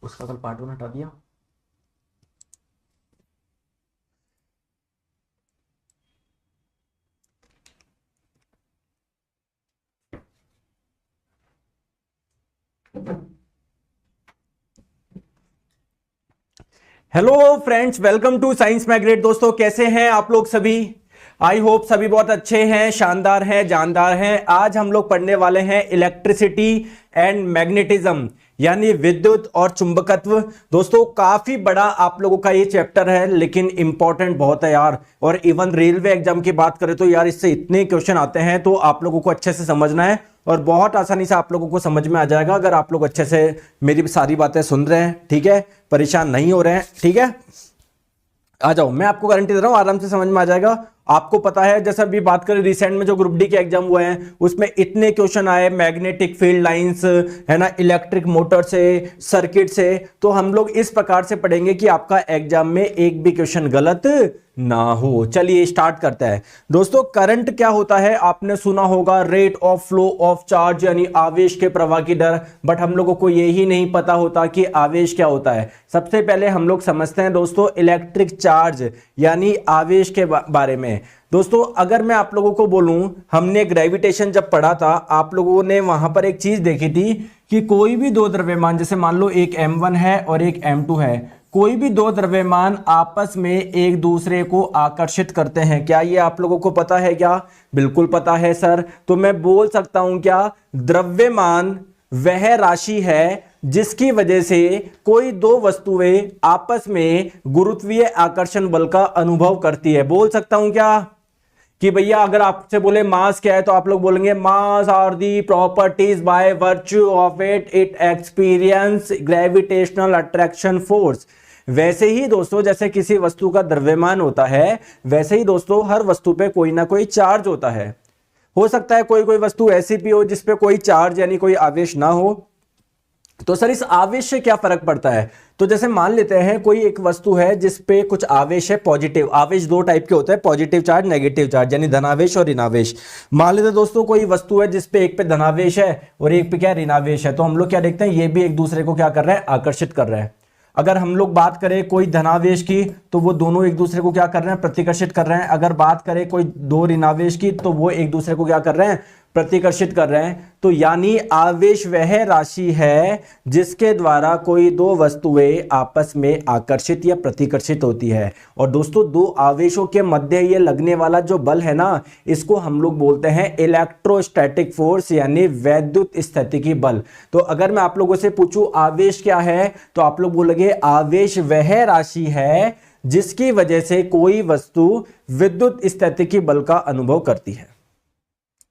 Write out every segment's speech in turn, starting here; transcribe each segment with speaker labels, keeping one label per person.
Speaker 1: उसका कल पार्ट 1 हटा दिया। Hello friends, welcome to science मैग्रेट। दोस्तों कैसे हैं आप लोग सभी? आई होप सभी बहुत अच्छे हैं, शानदार हैं, जानदार हैं। आज हम लोग पढ़ने वाले हैं इलेक्ट्रिसिटी एंड मैग्नेटिज्म, यानी विद्युत और चुंबकत्व। दोस्तों काफी बड़ा आप लोगों का ये चैप्टर है, लेकिन इंपॉर्टेंट बहुत है यार। और इवन रेलवे एग्जाम की बात करें तो यार इससे इतने क्वेश्चन आते हैं, तो आप लोगों को अच्छे से समझना है और बहुत आसानी से आप लोगों को समझ में आ जाएगा अगर आप लोग अच्छे से मेरी सारी बातें सुन रहे हैं। ठीक है, परेशान नहीं हो रहे हैं। ठीक है, आ जाओ, मैं आपको गारंटी दे रहा हूं आराम से समझ में आ जाएगा। आपको पता है, जैसे अभी बात करें रिसेंट में जो ग्रुप डी के एग्जाम हुए हैं उसमें इतने क्वेश्चन आए मैग्नेटिक फील्ड लाइंस, है ना, इलेक्ट्रिक मोटर से, सर्किट से। तो हम लोग इस प्रकार से पढ़ेंगे कि आपका एग्जाम में एक भी क्वेश्चन गलत ना हो। चलिए स्टार्ट करते हैं। दोस्तों करंट क्या होता है? आपने सुना होगा rate of flow of charge, यानी आवेश के प्रवाह की दर। बट हम लोगों को यही नहीं पता होता कि आवेश क्या होता है। सबसे पहले हम लोग समझते हैं दोस्तों इलेक्ट्रिक चार्ज यानी आवेश के बारे में। दोस्तों अगर मैं आप लोगों को बोलूं, हमने ग्रेविटेशन जब पढ़ा था, आप लोगों ने वहां पर एक चीज देखी थी कि कोई भी दो द्रव्यमान, जैसे मान लो एक m1 है और एक m2 है, कोई भी दो द्रव्यमान आपस में एक दूसरे को आकर्षित करते हैं। क्या ये आप लोगों को पता है? क्या बिल्कुल पता है सर। तो मैं बोल सकता हूं क्या, द्रव्यमान वह राशि है जिसकी वजह से कोई दो वस्तुएं आपस में गुरुत्वीय आकर्षण बल का अनुभव करती है। बोल सकता हूं क्या कि भैया अगर आपसे बोले मास क्या है तो आप लोग बोलेंगे mass are the properties by virtue of it experience gravitational attraction force. वैसे ही दोस्तों जैसे किसी वस्तु का द्रव्यमान होता है, वैसे ही दोस्तों हर वस्तु पे कोई ना कोई चार्ज होता है। हो सकता है कोई कोई वस्तु ऐसी भी हो जिसपे कोई चार्ज यानी कोई आवेश ना हो। तो सर इस आवेश से क्या फर्क पड़ता है? तो जैसे मान लेते हैं कोई एक वस्तु है जिसपे कुछ आवेश है, पॉजिटिव आवेश। दो टाइप के होते हैं, पॉजिटिव चार्ज, नेगेटिव चार्ज, यानी धनावेश और ऋणावेश। मान लेते हैं दोस्तों कोई वस्तु है जिसपे एक पे धनावेश है और एक पे क्या ऋणावेश है, तो हम लोग क्या देखते हैं, ये भी एक दूसरे को क्या कर रहे हैं, आकर्षित कर रहे हैं। अगर हम लोग बात करें कोई धनावेश की तो वो दोनों एक दूसरे को क्या कर रहे हैं, प्रतिकर्षित कर रहे हैं। अगर बात करें कोई दो ऋणावेश की तो वो एक दूसरे को क्या कर रहे हैं, प्रतिकर्षित कर रहे हैं। तो यानी आवेश वह राशि है जिसके द्वारा कोई दो वस्तुएं आपस में आकर्षित या प्रतिकर्षित होती है। और दोस्तों दो आवेशों के मध्य ये लगने वाला जो बल है ना, इसको हम लोग बोलते हैं इलेक्ट्रोस्टैटिक फोर्स, यानी वैद्युत स्थितिकी बल। तो अगर मैं आप लोगों से पूछूं आवेश क्या है, तो आप लोग बोलेंगे आवेश वह राशि है जिसकी वजह से कोई वस्तु विद्युत स्थितिकी बल का अनुभव करती है।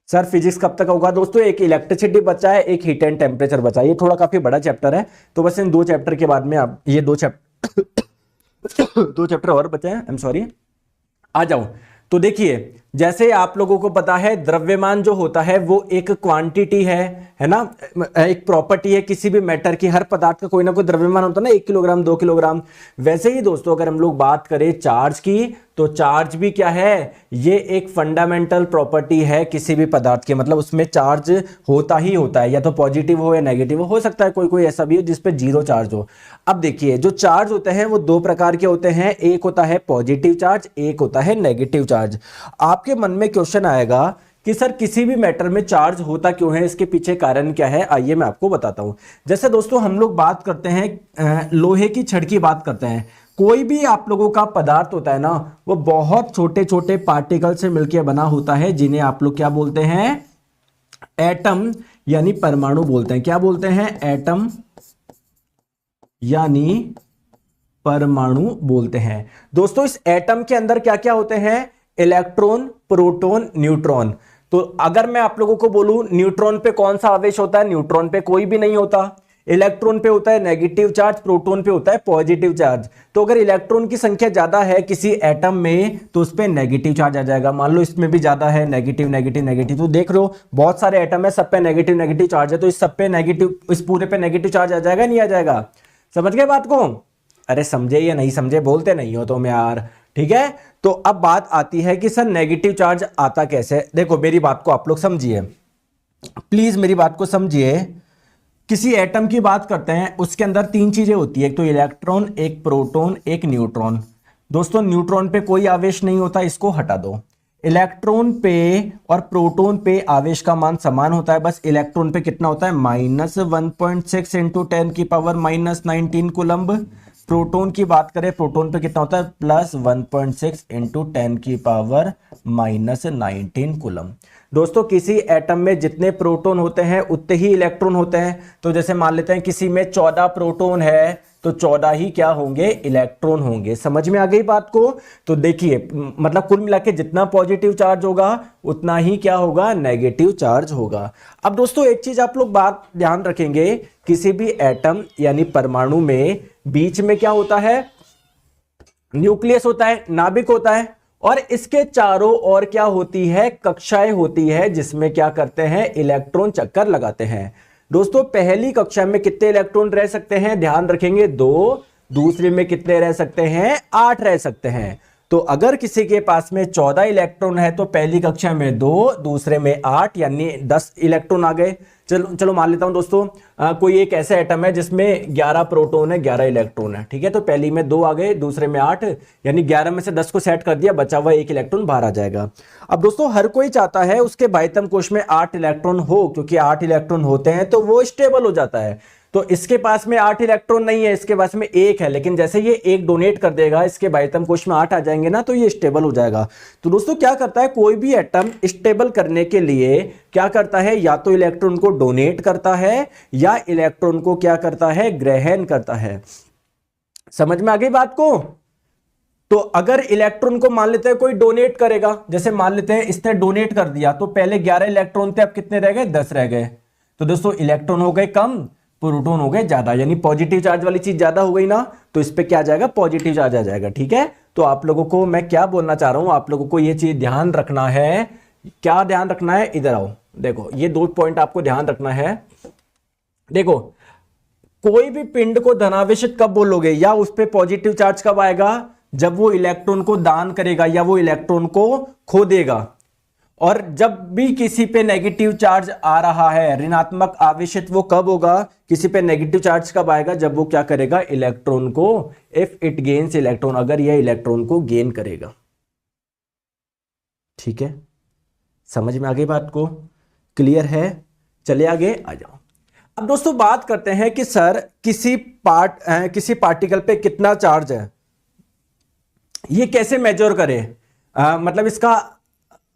Speaker 1: सर फिजिक्स कब तक होगा? दोस्तों एक इलेक्ट्रिसिटी बचा है, एक हीट एंड टेम्परेचर बचा है। ये थोड़ा काफी बड़ा चैप्टर है, तो बस इन दो चैप्टर के बाद में आप ये दो चैप्टर दो चैप्टर और बचे हैं, आई एम सॉरी। आ जाओ। तो देखिए जैसे आप लोगों को पता है द्रव्यमान जो होता है वो एक क्वांटिटी है ना, एक प्रॉपर्टी है किसी भी मैटर की। हर पदार्थ का कोई ना कोई द्रव्यमान होता है ना, 1 किलोग्राम 2 किलोग्राम। वैसे ही दोस्तों अगर हम लोग बात करें चार्ज की, तो चार्ज भी क्या है, ये एक फंडामेंटल प्रॉपर्टी है किसी भी पदार्थ की। मतलब उसमें चार्ज होता ही होता है, या तो पॉजिटिव हो या नेगेटिव हो सकता है कोई कोई ऐसा भी हो जिसपे जीरो चार्ज हो। अब देखिए जो चार्ज होते हैं वो दो प्रकार के होते हैं, एक होता है पॉजिटिव चार्ज, एक होता है नेगेटिव चार्ज। आपके मन में क्वेश्चन आएगा कि सर किसी भी मैटर में चार्ज होता क्यों है, इसके पीछे कारण क्या है? आइए मैं आपको बताता हूं। जैसे दोस्तों हम लोग बात करते हैं लोहे की छड़ की बात करते हैं। कोई भी आप लोगों का पदार्थ होता है ना, वो बहुत छोटे छोटे पार्टिकल से मिलकर बना होता है, जिन्हें आप लोग क्या बोलते हैं, एटम यानी परमाणु बोलते हैं। क्या बोलते हैं? एटम यानी परमाणु बोलते हैं। दोस्तों इस एटम के अंदर क्या क्या होते हैं, इलेक्ट्रॉन, प्रोटॉन, न्यूट्रॉन। तो अगर मैं आप लोगों को बोलूं न्यूट्रॉन पे कौन सा आवेश होता है, न्यूट्रॉन पे कोई भी नहीं होता। इलेक्ट्रॉन पे होता है नेगेटिव चार्ज, प्रोटॉन पे होता है पॉजिटिव चार्ज। तो अगर इलेक्ट्रॉन की संख्या ज्यादा है किसी एटम में तो उस पे नेगेटिव चार्ज आ जाएगा। मान लो इसमें भी ज्यादा है, नेगेटिव नेगेटिव नेगेटिव। तो देख रहे हो बहुत सारे एटम है, सब पे नेगेटिव नेगेटिव चार्ज है, तो इस सब पे नेगेटिव, इस पूरे पे नेगेटिव चार्ज आ जाएगा, नहीं आ जाएगा? समझ गए बात को? अरे समझे या नहीं समझे, बोलते नहीं हो तुम यार। ठीक है, तो अब बात आती है कि सर नेगेटिव चार्ज आता कैसे। देखो मेरी बात को आप लोग समझिए, प्लीज मेरी बात को समझिए। किसी एटम की बात करते हैं, उसके अंदर तीन चीजें होती है, एक तो इलेक्ट्रॉन, एक प्रोटॉन, एक न्यूट्रॉन। दोस्तों न्यूट्रॉन पे कोई आवेश नहीं होता, इसको हटा दो। इलेक्ट्रॉन पे और प्रोटॉन पे आवेश का मान समान होता है, बस इलेक्ट्रॉन पे कितना होता है, -1.6 इंटू 10 की पावर -19 कूलम्ब। प्रोटॉन की बात करें, प्रोटॉन पे कितना होता है, +1.6 इंटू 10 की पावर -19 कूलम्ब। दोस्तों किसी एटम में जितने प्रोटॉन होते हैं उतने ही इलेक्ट्रॉन होते हैं। तो जैसे मान लेते हैं किसी में 14 प्रोटॉन है तो 14 ही क्या होंगे, इलेक्ट्रॉन होंगे। समझ में आ गई बात को? तो देखिए मतलब कुल मिला के जितना पॉजिटिव चार्ज होगा उतना ही क्या होगा, नेगेटिव चार्ज होगा। अब दोस्तों एक चीज आप लोग बात ध्यान रखेंगे, किसी भी एटम यानी परमाणु में बीच में क्या होता है, न्यूक्लियस होता है, नाभिक होता है, और इसके चारों ओर क्या होती है, कक्षाएं होती है, जिसमें क्या करते हैं, इलेक्ट्रॉन चक्कर लगाते हैं। दोस्तों पहली कक्षा में कितने इलेक्ट्रॉन रह सकते हैं, ध्यान रखेंगे 2, दूसरे में कितने रह सकते हैं, 8 रह सकते हैं। तो अगर किसी के पास में 14 इलेक्ट्रॉन है तो पहली कक्षा में 2, दूसरे में 8, यानी 10 इलेक्ट्रॉन आ गए। चलो मान लेता हूं दोस्तों, कोई एक ऐसा एटम है जिसमें 11 प्रोटॉन है, 11 इलेक्ट्रॉन है, ठीक है। तो पहली में 2 आ गए, दूसरे में 8, यानी 11 में से 10 को सेट कर दिया, बचा हुआ 1 इलेक्ट्रॉन बाहर आ जाएगा। अब दोस्तों हर कोई चाहता है उसके बाह्यतम कोश में 8 इलेक्ट्रॉन हो, क्योंकि 8 इलेक्ट्रॉन होते हैं तो वो स्टेबल हो जाता है। तो इसके पास में 8 इलेक्ट्रॉन नहीं है, इसके पास में 1 है, लेकिन जैसे ये 1 डोनेट कर देगा, इसके बाह्यतम कोश में 8 आ जाएंगे ना, तो ये स्टेबल हो जाएगा। तो दोस्तों क्या करता है, कोई भी एटम स्टेबल करने के लिए क्या करता है, या तो इलेक्ट्रॉन को डोनेट करता है या इलेक्ट्रॉन को क्या करता है, ग्रहण करता है। समझ में आ गई बात को? तो अगर इलेक्ट्रॉन को मान लेते हैं कोई डोनेट करेगा, जैसे मान लेते हैं इसने डोनेट कर दिया, तो पहले 11 इलेक्ट्रॉन थे, अब कितने रह गए, 10 रह गए। तो दोस्तों इलेक्ट्रॉन हो गए कम, प्रोटॉन हो गए ज्यादा, यानी पॉजिटिव चार्ज वाली चीज ज्यादा हो गई ना, तो इस पे क्या आ जाएगा, पॉजिटिव चार्ज आ जाएगा। ठीक है, तो आप लोगों को मैं क्या बोलना चाह रहा हूं, आप लोगों को ये चीज ध्यान रखना है। क्या ध्यान रखना है, इधर आओ, देखो ये 2 पॉइंट आपको ध्यान रखना है। देखो कोई भी पिंड को धनावेशित कब बोलोगे, या उस पे पॉजिटिव चार्ज कब आएगा, जब वो इलेक्ट्रॉन को दान करेगा या वो इलेक्ट्रॉन को खो देगा। और जब भी किसी पे नेगेटिव चार्ज आ रहा है, ऋणात्मक आवेशित, वो कब होगा, किसी पे नेगेटिव चार्ज कब आएगा, जब वो क्या करेगा, इलेक्ट्रॉन को, इफ इट गेन्स इलेक्ट्रॉन, अगर यह इलेक्ट्रॉन को गेन करेगा। ठीक है, समझ में आ गई बात को, क्लियर है? चले आगे आ जाओ। अब दोस्तों बात करते हैं कि सर किसी पार्टिकल पे कितना चार्ज है, ये कैसे मेजर करें, मतलब इसका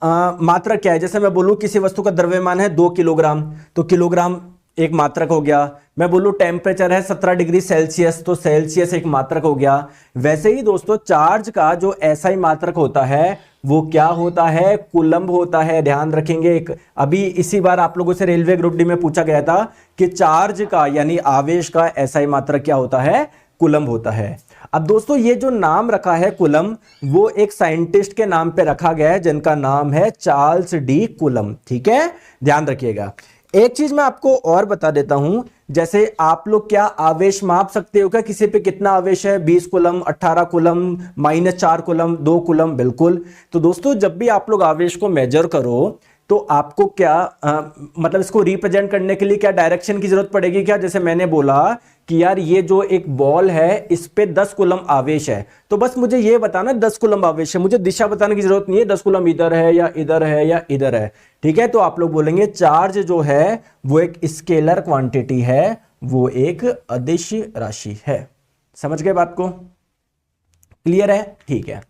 Speaker 1: मात्रक क्या है। जैसे मैं बोलूं किसी वस्तु का द्रव्यमान है 2 किलोग्राम, तो किलोग्राम एक मात्रक हो गया। मैं बोलूं टेम्परेचर है 17 डिग्री सेल्सियस, तो सेल्सियस एक मात्रक हो गया। वैसे ही दोस्तों चार्ज का जो SI मात्रक होता है वो क्या होता है, कूलम्ब होता है। ध्यान रखेंगे, एक अभी इसी बार आप लोगों से रेलवे ग्रुप डी में पूछा गया था कि चार्ज का यानी आवेश का SI मात्रक क्या होता है, कूलम्ब होता है। अब दोस्तों ये जो नाम रखा है कूलम्ब, वो एक साइंटिस्ट के नाम पे रखा गया है जिनका नाम है चार्ल्स डी कूलम्ब। ठीक है, ध्यान रखिएगा। एक चीज मैं आपको और बता देता हूं, जैसे आप लोग क्या आवेश माप सकते हो क्या, किसी पे कितना आवेश है, 20 कूलम्ब, 18 कूलम्ब, -4 कूलम्ब, 2 कूलम्ब, बिल्कुल। तो दोस्तों जब भी आप लोग आवेश को मेजर करो तो आपको क्या मतलब इसको रिप्रेजेंट करने के लिए क्या डायरेक्शन की जरूरत पड़ेगी क्या। जैसे मैंने बोला कि यार ये जो एक बॉल है इस पे 10 कूलम्ब आवेश है, तो बस मुझे ये बताना 10 कूलम्ब आवेश है, मुझे दिशा बताने की जरूरत नहीं है 10 कूलम्ब इधर है या इधर है या इधर है। ठीक है, तो आप लोग बोलेंगे चार्ज जो है वो एक स्केलर क्वांटिटी है, वो एक अदिश राशि है। समझ गए बात को, क्लियर है? ठीक है,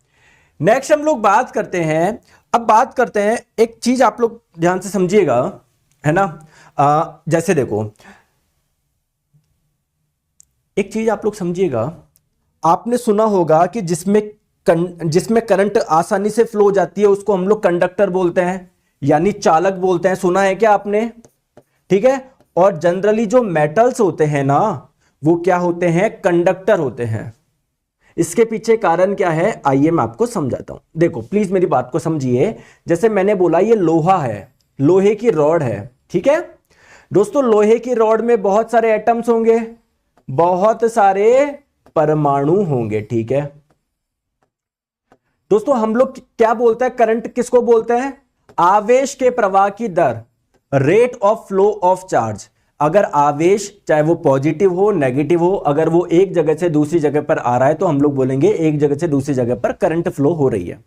Speaker 1: नेक्स्ट हम लोग बात करते हैं। अब बात करते हैं, एक चीज आप लोग ध्यान से समझिएगा, है ना। जैसे देखो एक चीज आप लोग समझिएगा, आपने सुना होगा कि जिसमें करंट आसानी से फ्लो हो जाती है उसको हम लोग कंडक्टर बोलते हैं, यानी चालक बोलते हैं। सुना है क्या आपने? ठीक है, और जनरली जो मेटल्स होते हैं ना वो क्या होते हैं, कंडक्टर होते हैं। इसके पीछे कारण क्या है, आइए मैं आपको समझाता हूं। देखो प्लीज मेरी बात को समझिए। जैसे मैंने बोला ये लोहा है, लोहे की रॉड है, ठीक है दोस्तों। लोहे की रॉड में बहुत सारे एटम्स होंगे, बहुत सारे परमाणु होंगे, ठीक है दोस्तों। हम लोग क्या बोलते हैं, करंट किसको बोलते हैं, आवेश के प्रवाह की दर, rate of flow of charge. अगर आवेश चाहे वो पॉजिटिव हो नेगेटिव हो, अगर वो एक जगह से दूसरी जगह पर आ रहा है तो हम लोग बोलेंगे एक जगह से दूसरी जगह पर करंट फ्लो हो रही है।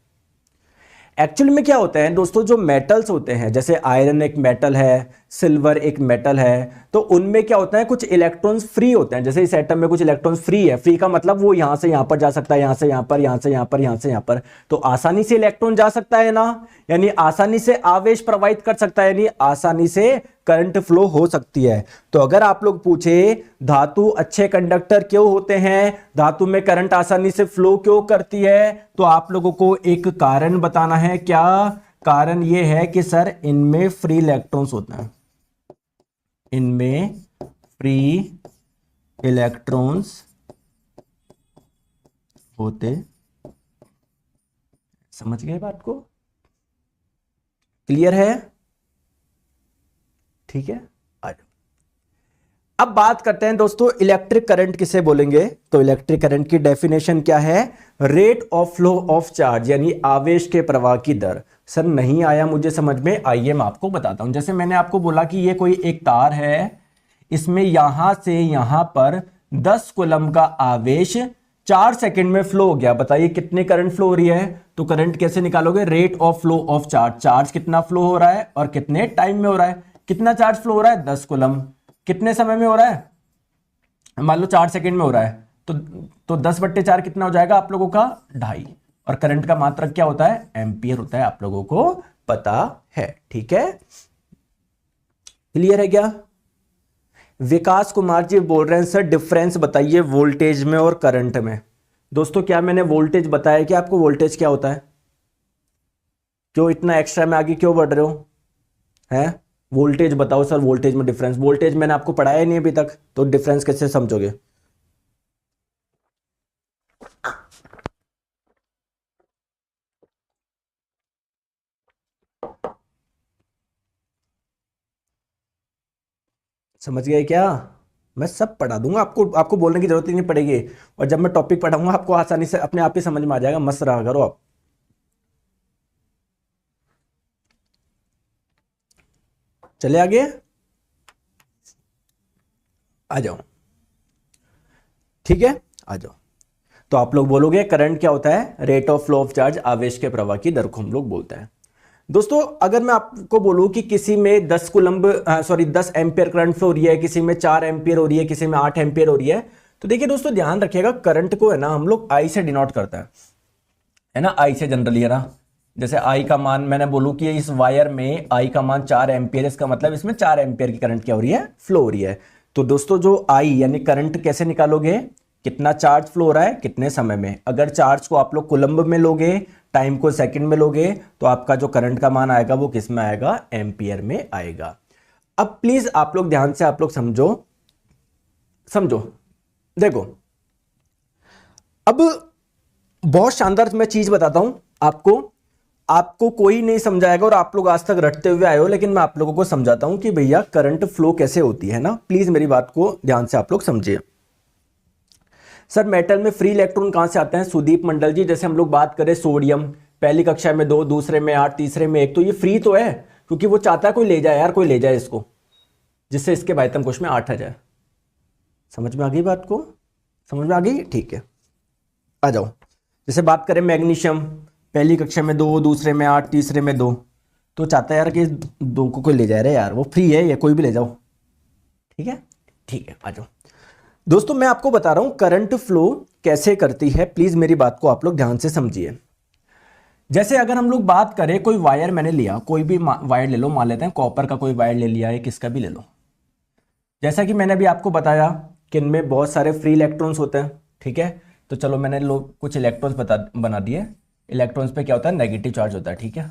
Speaker 1: एक्चुअली में क्या होता है दोस्तों, जो मेटल्स होते हैं, जैसे आयरन एक मेटल है, सिल्वर एक मेटल है, तो उनमें क्या होता है, कुछ इलेक्ट्रॉन्स फ्री होते हैं। जैसे इस एटम में कुछ इलेक्ट्रॉन्स फ्री है, फ्री का मतलब वो यहां से यहां पर जा सकता है, यहां से यहां पर, यहां से यहां पर, यहां से यहां पर, तो आसानी से इलेक्ट्रॉन जा सकता है ना, यानी आसानी से आवेश प्रवाहित कर सकता है, यानी आसानी से करंट फ्लो हो सकती है। तो अगर आप लोग पूछे धातु अच्छे कंडक्टर क्यों होते हैं, धातु में करंट आसानी से फ्लो क्यों करती है, तो आप लोगों को एक कारण बताना है। क्या कारण? यह है कि सर इनमें फ्री इलेक्ट्रॉन्स होते हैं, इनमें फ्री इलेक्ट्रॉन्स होते। समझ गए बात को? क्लियर है? ठीक है। अब बात करते हैं दोस्तों इलेक्ट्रिक करंट किसे बोलेंगे। तो इलेक्ट्रिक करंट की डेफिनेशन क्या है? Rate of flow of charge, यानी आवेश के प्रवाह की दर। सर नहीं आया मुझे समझ में, आइए मैं आपको बताता हूं। जैसे मैंने आपको बोला कि ये कोई एक तार है, इसमें यहां से यहां पर 10 कूलम का आवेश 4 सेकंड में फ्लो हो गया। बताइए कितने करंट फ्लो हो रही है? तो करंट कैसे निकालोगे? Rate of flow of charge, charge कितना फ्लो हो रहा है और कितने टाइम में हो रहा है। कितना चार्ज फ्लो हो रहा है? 10 कूलम। कितने समय में हो रहा है? मान लो 4 सेकंड में हो रहा है, तो 10/4 कितना हो जाएगा आप लोगों का? 2.5। और करंट का मात्रक क्या होता है? एम्पियर होता है, आप लोगों को पता है। ठीक है, क्लियर है क्या? विकास कुमार जी बोल रहे हैं सर डिफरेंस बताइए वोल्टेज में और करंट में। दोस्तों क्या मैंने वोल्टेज बताया कि आपको वोल्टेज क्या होता है? क्यों इतना एक्स्ट्रा में आगे क्यों बढ़ रहे हो? हैं वोल्टेज बताओ सर, वोल्टेज में डिफरेंस। वोल्टेज मैंने आपको पढ़ाया नहीं अभी तक, तो डिफरेंस कैसे समझोगे? समझ गए क्या? मैं सब पढ़ा दूंगा आपको, आपको बोलने की जरूरत ही नहीं पड़ेगी। और जब मैं टॉपिक पढ़ाऊंगा आपको आसानी से अपने आप ही समझ में आ जाएगा। मस्त रहा करो आप। चले आगे, आ जाओ। ठीक है, आ जाओ। तो आप लोग बोलोगे करंट क्या होता है? Rate of flow of charge, आवेश के प्रवाह की दर को हम लोग बोलते हैं। दोस्तों अगर मैं आपको बोलूं कि किसी में 10 कूलम्ब 10 एम्पियर करंट फ्लो हो रही है, किसी में 4 एम्पियर हो रही है, किसी में 8 एम्पियर हो रही है, तो देखिए दोस्तों ध्यान रखिएगा, करंट को है ना हम लोग आई से डिनोट करता है ना, आई से जनरली, है ना। जैसे आई का मान मैंने बोलूं कि इस वायर में आई का मान 4 एम्पियर, इसका मतलब इसमें 4 एम्पियर की करंट क्या हो रही है? फ्लो हो रही है। तो दोस्तों जो आई यानी करंट कैसे निकालोगे? कितना चार्ज फ्लो हो रहा है कितने समय में। अगर चार्ज को आप लोग कूलम्ब में लोगे, टाइम को सेकंड में लोगे, तो आपका जो करंट का मान आएगा वो किस में आएगा? एम्पियर में आएगा। अब प्लीज आप लोग ध्यान से आप लोग समझो, देखो अब बहुत शानदार मैं चीज बताता हूं आपको कोई नहीं समझाएगा और आप लोग आज तक रटते हुए आए हो, लेकिन मैं आप लोगों को समझाता हूं कि भैया करंट फ्लो कैसे होती है ना। प्लीज मेरी बात को ध्यान से आप लोग समझिए। सर मेटल में फ्री इलेक्ट्रॉन कहां से आते हैं? सुदीप मंडल जी, जैसे हम लोग बात करें सोडियम, पहली कक्षा में 2, दूसरे में 8, तीसरे में 1, तो ये फ्री तो है क्योंकि वो चाहता है कोई ले जाए यार, कोई ले जाए इसको, जिससे इसके भाइतम कोश में 8 आ जाए। समझ में आ गई बात को? समझ में आ गई? ठीक है, आ जाओ। जैसे बात करें मैग्नीशियम, पहली कक्षा में 2, दूसरे में 8, तीसरे में 2, तो चाहता है यार कि 2 को कोई ले जा रहा है यार, वो फ्री है, ये कोई भी ले जाओ। ठीक है, ठीक है, आ जाओ। दोस्तों मैं आपको बता रहा हूं करंट फ्लो कैसे करती है, प्लीज मेरी बात को आप लोग ध्यान से समझिए। जैसे अगर हम लोग बात करें, कोई वायर मैंने लिया, कोई भी वायर ले लो, मान लेते हैं कॉपर का कोई वायर ले लिया है, किसका भी ले लो। जैसा कि मैंने अभी आपको बताया कि इनमें बहुत सारे फ्री इलेक्ट्रॉन्स होते हैं। ठीक है, तो चलो मैंने कुछ इलेक्ट्रॉन्स बना दिए। इलेक्ट्रॉन्स पे क्या होता है? नेगेटिव चार्ज होता है। ठीक है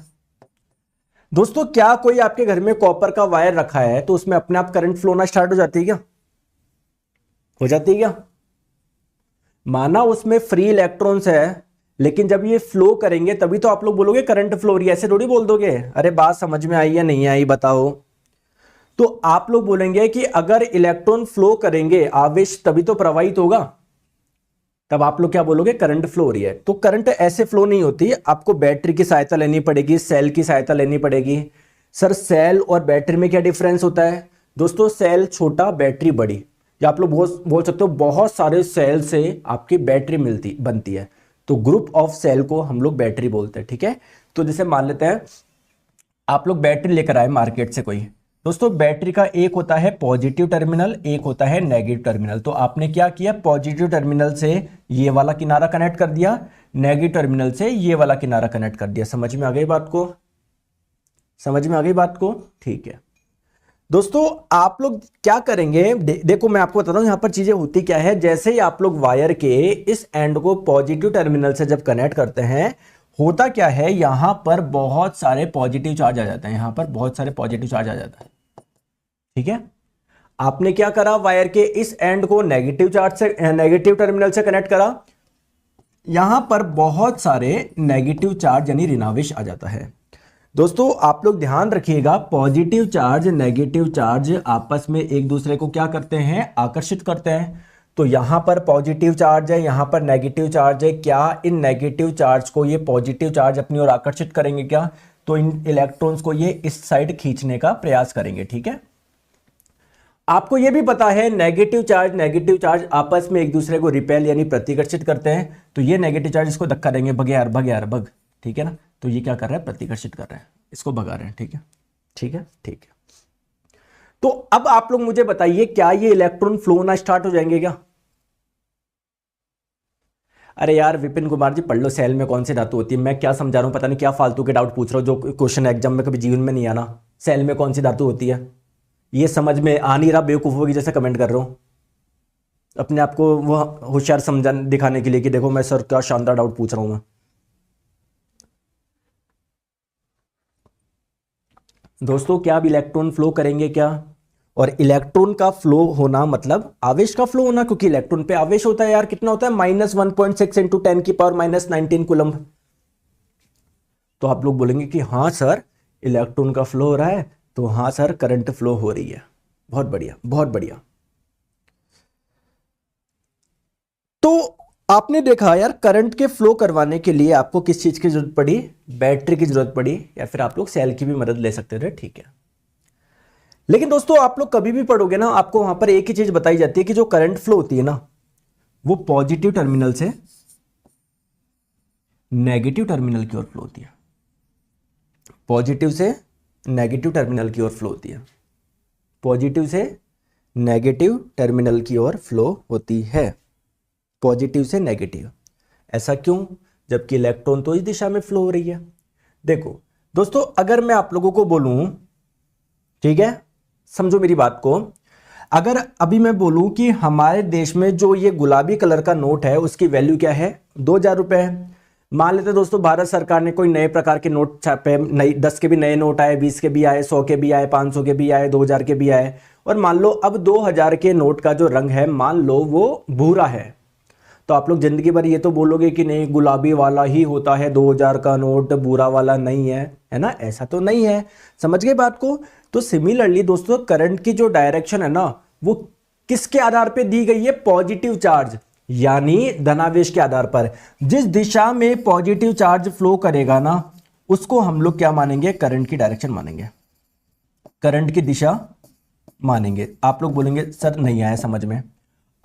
Speaker 1: दोस्तों, क्या कोई आपके घर में कॉपर का वायर रखा है तो उसमें अपने आप करंट फ्लो होना स्टार्ट हो जाती है क्या? हो जाती है क्या? माना उसमें फ्री इलेक्ट्रॉन्स है, लेकिन जब ये फ्लो करेंगे तभी तो आप लोग बोलोगे करंट फ्लो हो रही है, ऐसे थोड़ी बोल दोगे। अरे बात समझ में आई या नहीं आई बताओ? तो आप लोग बोलेंगे कि अगर इलेक्ट्रॉन फ्लो करेंगे, आवेश तभी तो प्रवाहित होगा, तब आप लोग क्या बोलोगे? करंट फ्लो हो रही है। तो करंट ऐसे फ्लो नहीं होती, आपको बैटरी की सहायता लेनी पड़ेगी, सेल की सहायता लेनी पड़ेगी। सर सेल और बैटरी में क्या डिफरेंस होता है? दोस्तों सेल छोटा बैटरी बड़ी, या आप लोग बोल सकते हो बहुत सारे सेल से आपकी बैटरी बनती है, तो ग्रुप ऑफ सेल को हम लोग बैटरी बोलते हैं। ठीक है, तो जैसे मान लेते हैं आप लोग बैटरी लेकर आए मार्केट से कोई, दोस्तों बैटरी का एक होता है पॉजिटिव टर्मिनल, एक होता है नेगेटिव टर्मिनल। तो आपने क्या किया, पॉजिटिव टर्मिनल से ये वाला किनारा कनेक्ट कर दिया, नेगेटिव टर्मिनल से ये वाला किनारा कनेक्ट कर दिया। समझ में आ गई बात को? समझ में आ गई बात को? ठीक है दोस्तों, आप लोग क्या करेंगे, देखो मैं आपको बताता हूं यहां पर चीजें होती क्या है। जैसे ही आप लोग वायर के इस एंड को पॉजिटिव टर्मिनल से जब कनेक्ट करते हैं, होता क्या है, यहां पर बहुत सारे पॉजिटिव चार्ज आ जाते हैं, यहां पर बहुत सारे पॉजिटिव चार्ज आ जाता है। ठीक है, आपने क्या करा, वायर के इस एंड को नेगेटिव टर्मिनल से कनेक्ट करा, यहां पर बहुत सारे नेगेटिव चार्ज यानी ऋणावेश आ जाता है। दोस्तों आप लोग ध्यान रखिएगा, पॉजिटिव चार्ज नेगेटिव चार्ज आपस में एक दूसरे को क्या करते हैं, आकर्षित करते हैं। तो यहां पर पॉजिटिव चार्ज है, यहां पर नेगेटिव चार्ज है, क्या इन नेगेटिव चार्ज को ये पॉजिटिव चार्ज अपनी ओर आकर्षित करेंगे क्या, तो इन इलेक्ट्रॉन्स को ये इस साइड खींचने का प्रयास करेंगे। ठीक है, आपको यह भी पता है नेगेटिव चार्ज आपस में एक दूसरे को रिपेल यानी प्रतिकर्षित करते हैं। तो ये नेगेटिव चार्ज इसको धक्का देंगे, भग यार भग। ठीक है ना, तो ये क्या कर रहा है, प्रतिकर्षित कर रहे हैं, इसको भगा रहे हैं। ठीक है, ठीक है, ठीक है। तो अब आप लोग मुझे बताइए, क्या ये इलेक्ट्रॉन फ्लो होना स्टार्ट हो जाएंगे क्या? अरे यार विपिन कुमार जी, पढ़ लो सेल में कौन सी धातु होती है। मैं क्या समझा रहा हूं, पता नहीं क्या फालतू के डाउट पूछ रहा हूं, जो क्वेश्चन एग्जाम में कभी जीवन में नहीं आना। सेल में कौन सी धातु होती है ये समझ में आ नहीं रहा, बेवकूफों की जैसे कमेंट कर रहा हूं, अपने आप को वो होशियार समझा दिखाने के लिए कि देखो मैं सर क्या शानदार डाउट पूछ रहा हूं मैं। दोस्तों क्या अब इलेक्ट्रॉन फ्लो करेंगे क्या? और इलेक्ट्रॉन का फ्लो होना मतलब आवेश का फ्लो होना, क्योंकि इलेक्ट्रॉन पे आवेश होता है यार, कितना होता है, -1.6 इंटू 10⁻⁻19 कूलम। तो आप लोग बोलेंगे कि हाँ सर इलेक्ट्रॉन का फ्लो हो रहा है, तो हाँ सर करंट फ्लो हो रही है। बहुत बढ़िया, बहुत बढ़िया। तो आपने देखा यार, करंट के फ्लो करवाने के लिए आपको किस चीज की जरूरत पड़ी, बैटरी की जरूरत पड़ी, या फिर आप लोग सेल की भी मदद ले सकते थे। ठीक है, लेकिन दोस्तों आप लोग कभी भी पढ़ोगे ना, आपको वहां पर एक ही चीज बताई जाती है कि जो करंट फ्लो होती है ना, वो पॉजिटिव टर्मिनल से नेगेटिव टर्मिनल की ओर फ्लो होती है, पॉजिटिव से नेगेटिव टर्मिनल की ओर फ्लो होती है, पॉजिटिव से नेगेटिव टर्मिनल की ओर फ्लो होती है, पॉजिटिव से नेगेटिव। ऐसा क्यों, जबकि इलेक्ट्रॉन तो इस दिशा में फ्लो हो रही है। देखो दोस्तों, अगर मैं आप लोगों को बोलूं, ठीक है समझो मेरी बात को, अगर अभी मैं बोलूं कि हमारे देश में जो ये गुलाबी कलर का नोट है उसकी वैल्यू क्या है, 2000 रुपए है। मान लेते दोस्तों भारत सरकार ने कोई नए प्रकार के नोट छापे, 10 के भी नए नोट आए, 20 के भी आए, 100 के भी आए, 500 के भी आए, 2000 के भी आए, और मान लो अब 2000 के नोट का जो रंग है मान लो वो भूरा है। तो आप लोग जिंदगी भर ये तो बोलोगे कि नहीं गुलाबी वाला ही होता है 2000 का नोट, बुरा वाला नहीं है ना, ऐसा तो नहीं है। समझ गए बात को? तो सिमिलरली दोस्तों करंट की जो डायरेक्शन है ना, वो किसके आधार पे दी गई है, पॉजिटिव चार्ज यानी धनावेश के आधार पर। जिस दिशा में पॉजिटिव चार्ज फ्लो करेगा ना, उसको हम लोग क्या मानेंगे, करंट की डायरेक्शन मानेंगे, करंट की दिशा मानेंगे। आप लोग बोलेंगे सर नहीं आया समझ में।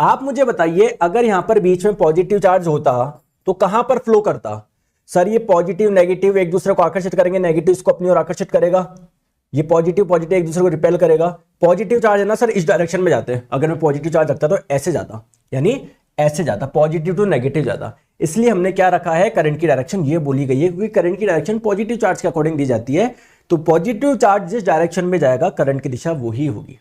Speaker 1: आप मुझे बताइए, अगर यहां पर बीच में पॉजिटिव चार्ज होता तो कहां पर फ्लो करता? सर ये पॉजिटिव नेगेटिव एक दूसरे को आकर्षित करेंगे, नेगेटिव इसको अपनी ओर आकर्षित करेगा, ये पॉजिटिव एक दूसरे को रिपेल करेगा। पॉजिटिव चार्ज है ना सर, इस डायरेक्शन में जाते हैं, अगर मैं पॉजिटिव चार्ज रखता तो ऐसे जाता, यानी ऐसे जाता, पॉजिटिव टू नेगेटिव जाता। इसलिए हमने क्या रखा है, करंट की डायरेक्शन ये बोली गई है, क्योंकि करंट की डायरेक्शन पॉजिटिव चार्ज के अकॉर्डिंग दी जाती है। तो पॉजिटिव चार्ज जिस डायरेक्शन में जाएगा करंट की दिशा वही होगी।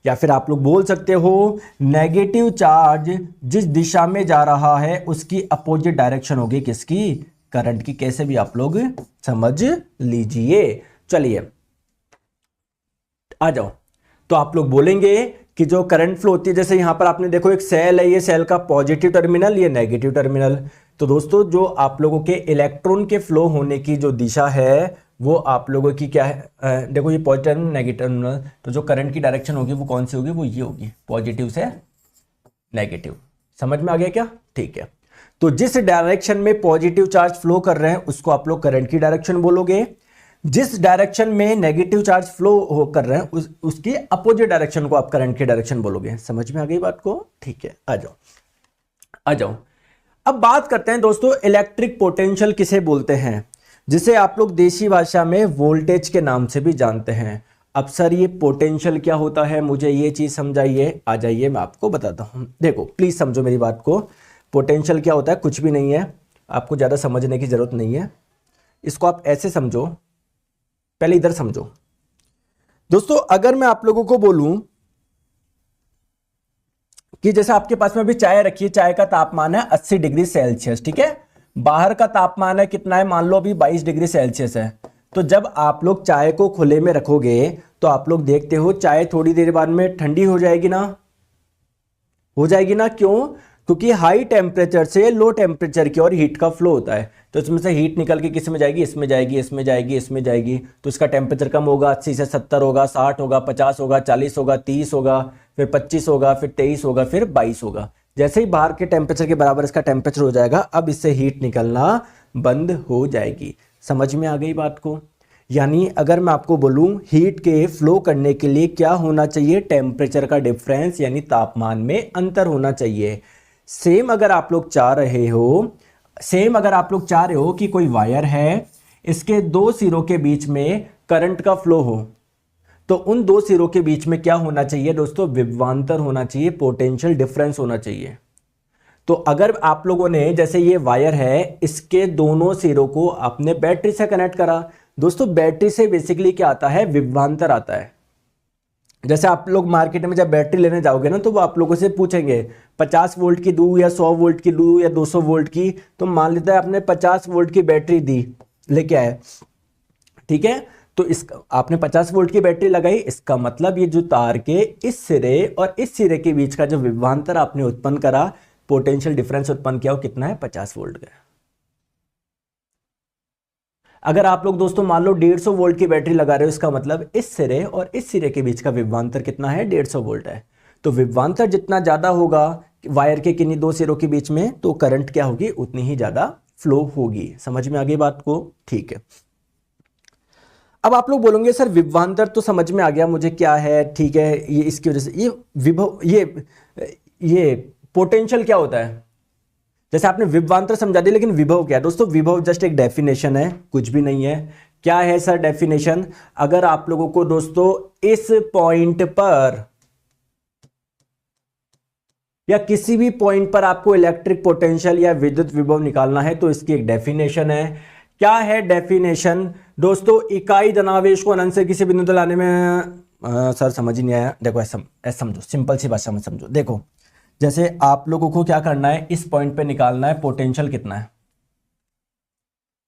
Speaker 1: या फिर आप लोग बोल सकते हो नेगेटिव चार्ज जिस दिशा में जा रहा है उसकी अपोजिट डायरेक्शन होगी किसकी, करंट की। कैसे भी आप लोग समझ लीजिए। चलिए आ जाओ। तो आप लोग बोलेंगे कि जो करंट फ्लो होती है, जैसे यहां पर आपने देखो एक सेल है, ये सेल का पॉजिटिव टर्मिनल, ये नेगेटिव टर्मिनल। तो दोस्तों जो आप लोगों के इलेक्ट्रॉन के फ्लो होने की जो दिशा है वो आप लोगों की क्या है, देखो ये पॉजिटिव टर्मिनल नेगेटिव टर्मिनल, तो जो करंट की डायरेक्शन होगी वो कौन सी होगी, वो ये होगी, पॉजिटिव से नेगेटिव। समझ में आ गया क्या? ठीक है। तो जिस डायरेक्शन में पॉजिटिव चार्ज फ्लो कर रहे हैं उसको आप लोग करंट की डायरेक्शन बोलोगे। जिस डायरेक्शन में नेगेटिव चार्ज फ्लो कर रहे हैं उसकी अपोजिट डायरेक्शन को आप करंट की डायरेक्शन बोलोगे। समझ में आ गई बात को? ठीक है, आ जाओ आ जाओ। अब बात करते हैं दोस्तों इलेक्ट्रिक पोटेंशियल किसे बोलते हैं, जिसे आप लोग देसी भाषा में वोल्टेज के नाम से भी जानते हैं। अब सर ये पोटेंशियल क्या होता है, मुझे ये चीज समझाइए। आ जाइए मैं आपको बताता हूं। देखो प्लीज समझो मेरी बात को। पोटेंशियल क्या होता है? कुछ भी नहीं है, आपको ज्यादा समझने की जरूरत नहीं है। इसको आप ऐसे समझो, पहले इधर समझो दोस्तों। अगर मैं आप लोगों को बोलूं कि जैसे आपके पास में अभी चाय रखी है, चाय का तापमान है 80 डिग्री सेल्सियस, ठीक है। बाहर का तापमान है कितना है, मान लो अभी 22 डिग्री सेल्सियस है। तो जब आप लोग चाय को खुले में रखोगे तो आप लोग देखते हो चाय थोड़ी देर बाद में ठंडी हो जाएगी ना, हो जाएगी ना। क्यों? क्योंकि हाई टेम्परेचर से लो टेम्परेचर की ओर हीट का फ्लो होता है। तो इसमें से हीट निकल के किस में जाएगी, इसमें जाएगी, इसमें जाएगी, इसमें जाएगी। तो इसका टेम्परेचर कम होगा, 80 से 70 होगा, 60 होगा, 50 होगा, 40 होगा, 30 होगा, फिर 25 होगा, फिर 23 होगा, फिर 22 होगा। जैसे ही बाहर के टेम्परेचर के बराबर इसका टेम्परेचर हो जाएगा, अब इससे हीट निकलना बंद हो जाएगी। समझ में आ गई बात को? यानी अगर मैं आपको बोलूं हीट के फ्लो करने के लिए क्या होना चाहिए, टेम्परेचर का डिफरेंस यानी तापमान में अंतर होना चाहिए। सेम अगर आप लोग चाह रहे हो कि कोई वायर है, इसके दो सिरों के बीच में करंट का फ्लो हो, तो उन दो सिरों के बीच में क्या होना चाहिए दोस्तों? विभवांतर होना चाहिए, पोटेंशियल डिफरेंस होना चाहिए। तो अगर आप लोगों ने, जैसे ये वायर है, इसके दोनों सिरों को आपने बैटरी से कनेक्ट करा। दोस्तों बैटरी से बेसिकली क्या आता है? विभवांतर आता है। जैसे आप लोग मार्केट में जब बैटरी लेने जाओगे ना, तो वो आप लोगों से पूछेंगे 50 वोल्ट की दूं या 100 वोल्ट की दूं या 200 वोल्ट की। तो मान लेते हैं आपने 50 वोल्ट की बैटरी दी, लेके आए, ठीक है। तो इस आपने 50 वोल्ट की बैटरी लगाई, इसका मतलब ये जो तार के इस सिरे और इस सिरे के बीच का जो विभवांतर आपने उत्पन्न करा, पोटेंशियल डिफरेंस उत्पन्न किया, वो कितना है? 50 वोल्ट का। अगर आप लोग दोस्तों मान लो 150 वोल्ट की बैटरी लगा रहे हो, इसका मतलब इस सिरे और इस सिरे के बीच का विभवांतर कितना है? 150 वोल्ट है। तो विभवांतर जितना ज्यादा होगा वायर के किन्हीं दो सिरों के बीच में, तो करंट क्या होगी? उतनी ही ज्यादा फ्लो होगी। समझ में आ गई बात को? ठीक है। अब आप लोग बोलोगे सर विभवांतर तो समझ में आ गया मुझे क्या है, ठीक है, ये इसकी वजह से ये विभव ये पोटेंशियल क्या होता है, जैसे आपने विभवांतर समझा दिया, लेकिन विभव क्या है? दोस्तों विभव जस्ट एक डेफिनेशन है, कुछ भी नहीं है। क्या है सर डेफिनेशन? अगर आप लोगों को दोस्तों इस पॉइंट पर या किसी भी पॉइंट पर आपको इलेक्ट्रिक पोटेंशियल या विद्युत विभव निकालना है, तो इसकी एक डेफिनेशन है। क्या है डेफिनेशन दोस्तों? इकाई धनावेश को अनंत से किसी बिंदु तक लाने में सर समझ ही नहीं आया। देखो ऐसा समझो, सिंपल सी भाषा में समझो। देखो जैसे आप लोगों को क्या करना है, इस पॉइंट पे निकालना है पोटेंशियल कितना है।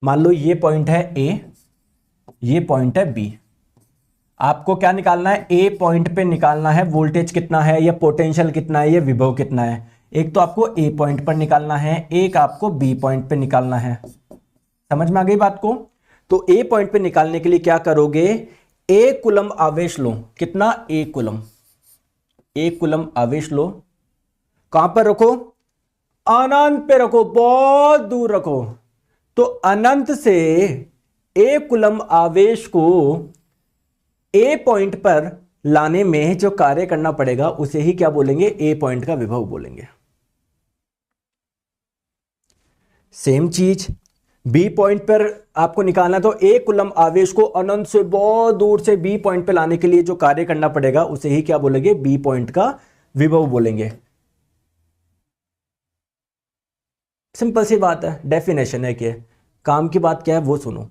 Speaker 1: मान लो ये पॉइंट है ए, ये पॉइंट है बी। आपको क्या निकालना है? ए पॉइंट पे निकालना है वोल्टेज कितना है, या पोटेंशियल कितना है, या विभव कितना है। एक तो आपको ए पॉइंट पर निकालना है, एक आपको बी पॉइंट पे निकालना है। समझ में आ गई बात को? तो ए पॉइंट पे निकालने के लिए क्या करोगे? ए कुलम आवेश लो। कितना? ए कुलम। ए कुलम आवेश लो। कहां पर रखो? अनंत पे रखो, बहुत दूर रखो। तो अनंत से ए कुलम आवेश को ए पॉइंट पर लाने में जो कार्य करना पड़ेगा, उसे ही क्या बोलेंगे? ए पॉइंट का विभव बोलेंगे। सेम चीज बी पॉइंट पर आपको निकालना, तो ए कुलम आवेश को अनंत से बहुत दूर से बी पॉइंट पर लाने के लिए जो कार्य करना पड़ेगा, उसे ही क्या बोलेंगे? बी पॉइंट का विभव बोलेंगे। सिंपल सी बात है, डेफिनेशन है कि काम की बात क्या है वो सुनो।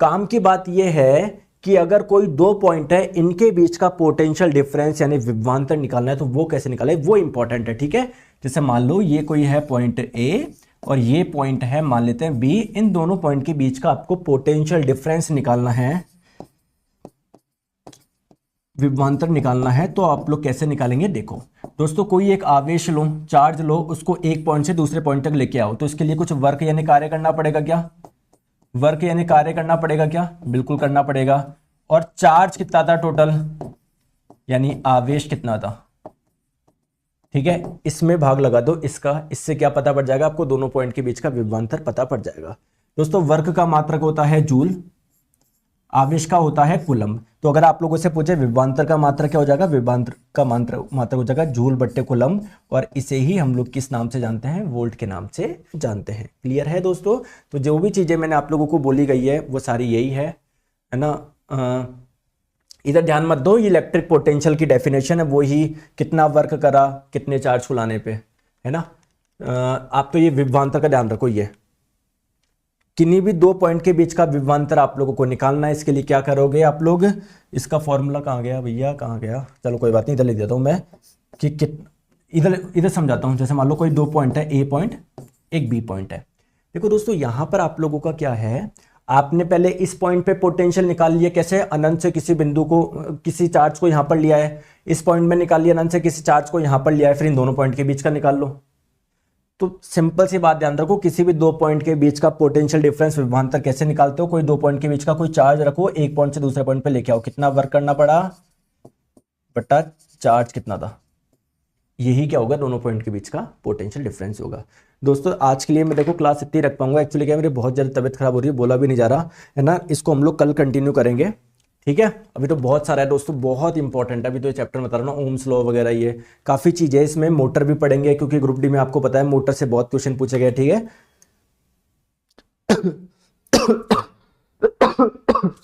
Speaker 1: काम की बात यह है कि अगर कोई दो पॉइंट है, इनके बीच का पोटेंशियल डिफरेंस यानी विभवांतर निकालना है, तो वो कैसे निकाले, वो इंपॉर्टेंट है, ठीक है। जैसे मान लो ये कोई है पॉइंट ए और ये पॉइंट है मान लेते हैं बी। इन दोनों पॉइंट के बीच का आपको पोटेंशियल डिफरेंस निकालना है, विभवांतर निकालना है। तो आप लोग कैसे निकालेंगे? देखो दोस्तों, कोई एक आवेश लो, चार्ज लो, उसको एक पॉइंट से दूसरे पॉइंट तक लेके आओ, तो इसके लिए कुछ वर्क यानी कार्य करना पड़ेगा। क्या वर्क यानी कार्य करना पड़ेगा? क्या बिल्कुल करना पड़ेगा। और चार्ज कितना था टोटल, यानी आवेश कितना था, ठीक है। इसमें भाग लगा दो इसका, इससे क्या पता पड़ जाएगा आपको? दोनों पॉइंट के बीच का विभवांतर पता पड़ जाएगा। दोस्तों वर्क का मात्रक होता है जूल, आवेश का होता है कूलम्ब। तो अगर आप लोगों से पूछे विभवांतर का मात्रा क्या हो जाएगा, विभवांतर का मात्रा हो जाएगा जूल बट्टे कूलम्ब, और इसे ही हम लोग किस नाम से जानते हैं, वोल्ट के नाम से जानते हैं। क्लियर है दोस्तों। तो जो भी चीजें मैंने आप लोगों को बोली गई है वो सारी यही है ना। इधर ध्यान मत दो, ये इलेक्ट्रिक पोटेंशियल की डेफिनेशन है, वो ही कितना वर्क करा कितने चार्ज को लाने पे, है ना। आप तो ये विभवांतर का ध्यान रखो, ये किन्हीं भी दो पॉइंट के बीच का विभवांतर आप लोगों को निकालना है। इसके लिए क्या करोगे आप लोग, इसका फॉर्मूला कहाँ गया भैया, कहाँ गया, चलो कोई बात नहीं, इधर लिख देता हूँ मैं कि इधर इधर समझाता हूँ। जैसे मान लो कोई दो पॉइंट है, ए पॉइंट एक बी पॉइंट है। देखो दोस्तों यहाँ पर आप लोगों का क्या है, आपने पहले इस पॉइंट पे पोटेंशियल निकाल लिया, कैसे, अनंत से किसी बिंदु को, किसी चार्ज को यहाँ पर लिया है, इस पॉइंट में निकाल लिया, अनंत से किसी चार्ज को यहाँ पर लिया है, फिर इन दोनों पॉइंट के बीच का निकाल लो। तो सिंपल सी बात ध्यान रखो, किसी भी दो पॉइंट के बीच का पोटेंशियल डिफरेंस विभवांतर कैसे निकालते हो, कोई दो पॉइंट के बीच का कोई चार्ज रखो, एक पॉइंट से दूसरे पॉइंट पे लेके आओ, कितना वर्क करना पड़ा बटा चार्ज कितना था, यही क्या होगा, दोनों पॉइंट के बीच का पोटेंशियल डिफरेंस होगा। दोस्तों आज के लिए मैं देखो क्लास इतनी रख पाऊंगा, एक्चुअली क्या मेरी बहुत ज़्यादा तबियत खराब हो रही है, बोला भी नहीं जा रहा है ना। इसको हम लोग कल कंटिन्यू करेंगे, ठीक है। अभी तो बहुत सारा है दोस्तों, बहुत इंपॉर्टेंट है। अभी तो ये चैप्टर बता रहा हूँ, ओम्स लॉ वगैरह, ये काफ़ी चीज़ें, इसमें मोटर भी पढ़ेंगे क्योंकि ग्रुप डी में आपको पता है मोटर से बहुत क्वेश्चन पूछे गए, ठीक है।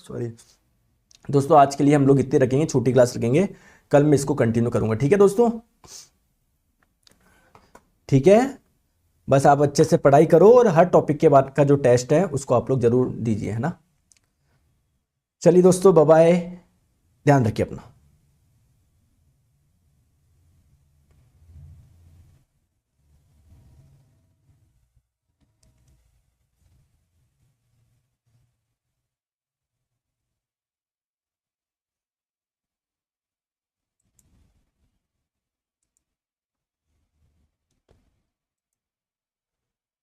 Speaker 1: सॉरी दोस्तों, आज के लिए हम लोग इतने रखेंगे, छोटी क्लास रखेंगे, कल मैं इसको कंटिन्यू करूंगा, ठीक है दोस्तों, ठीक है। बस आप अच्छे से पढ़ाई करो और हर टॉपिक के बाद का जो टेस्ट है उसको आप लोग जरूर दीजिए, है ना। चलिए दोस्तों, बाय बाय, ध्यान रखिए अपना।